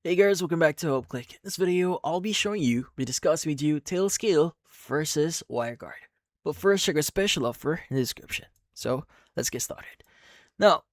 Hey guys, welcome back to HopeClick. In this video, I'll be showing you, discussing with you Tailscale versus WireGuard. But first, check a special offer in the description. So, let's get started. Now,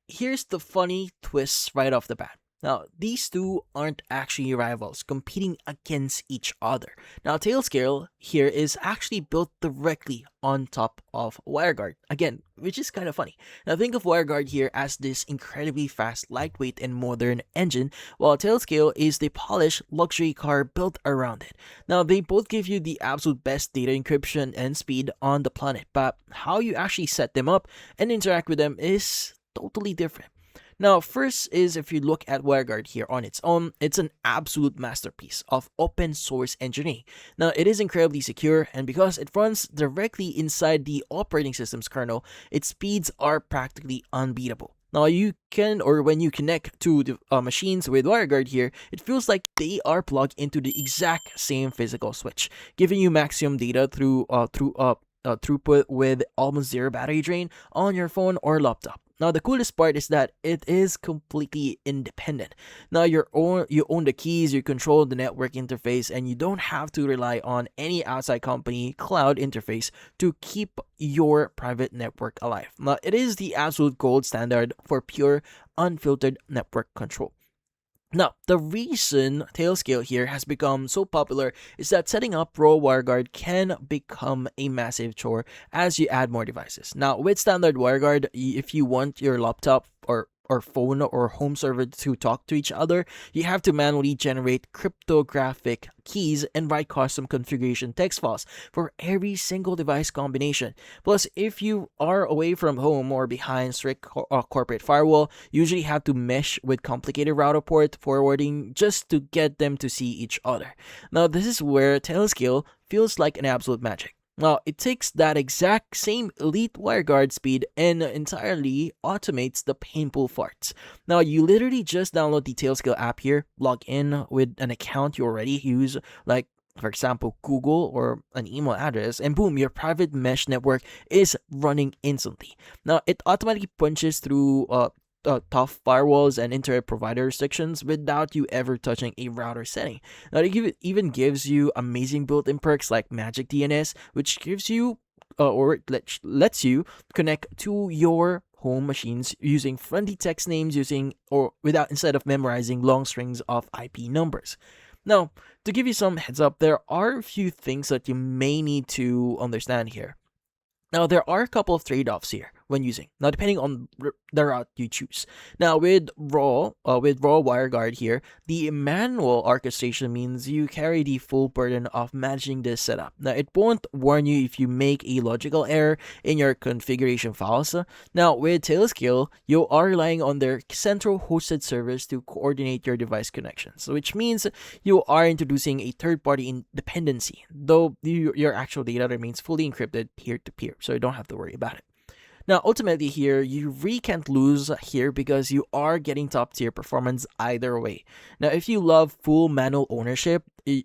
here's the funny twist right off the bat. Now, these two aren't actually rivals competing against each other. Now, Tailscale here is actually built directly on top of WireGuard. Again, which is kind of funny. Now, think of WireGuard here as this incredibly fast, lightweight, and modern engine, while Tailscale is the polished luxury car built around it. Now, they both give you the absolute best data encryption and speed on the planet, but how you actually set them up and interact with them is totally different. Now, first is if you look at WireGuard here on its own, it's an absolute masterpiece of open source engineering. Now, it is incredibly secure, and because it runs directly inside the operating system's kernel, its speeds are practically unbeatable. Now, you can, or when you connect to the machines with WireGuard here, it feels like they are plugged into the exact same physical switch, giving you maximum data throughput with almost zero battery drain on your phone or laptop. Now, the coolest part is that it is completely independent. Now, you own the keys, you control the network interface, and you don't have to rely on any outside company cloud interface to keep your private network alive. Now, it is the absolute gold standard for pure, unfiltered network control. Now, the reason Tailscale here has become so popular is that setting up raw WireGuard can become a massive chore as you add more devices. Now, with standard WireGuard, if you want your laptop or phone or home server to talk to each other, you have to manually generate cryptographic keys and write custom configuration text files for every single device combination. Plus, if you are away from home or behind strict corporate firewall, you usually have to mesh with complicated router port forwarding just to get them to see each other. Now, this is where Tailscale feels like an absolute magic. Now, it takes that exact same elite WireGuard speed and entirely automates the painful parts. Now, you literally just download the Tailscale app here, log in with an account you already use, like for example, Google or an email address, and boom, your private mesh network is running instantly. Now, it automatically punches through tough firewalls and internet provider restrictions without you ever touching a router setting. Now, it even gives you amazing built-in perks like Magic DNS, which gives you lets you connect to your home machines using friendly text names instead of memorizing long strings of IP numbers. Now, to give you some heads up, there are a few things that you may need to understand here. Now, there are a couple of trade-offs here when using. Now, depending on the route you choose. Now, with raw WireGuard here, the manual orchestration means you carry the full burden of managing this setup. Now, it won't warn you if you make a logical error in your configuration files. Now, with Tailscale, you are relying on their central hosted servers to coordinate your device connections, which means you are introducing a third-party dependency, though your actual data remains fully encrypted peer-to-peer, so you don't have to worry about it. Now, ultimately here, you really can't lose here because you are getting top-tier performance either way. Now, if you love full manual ownership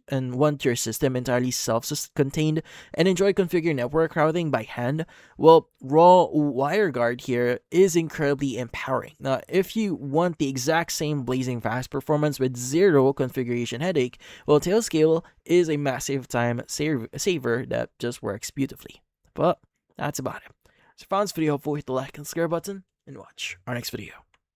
and want your system entirely self-contained and enjoy configuring network routing by hand, well, raw WireGuard here is incredibly empowering. Now, if you want the exact same blazing fast performance with zero configuration headache, well, Tailscale is a massive time saver that just works beautifully. But that's about it. So if you found this video helpful, hit the like and subscribe button, and watch our next video.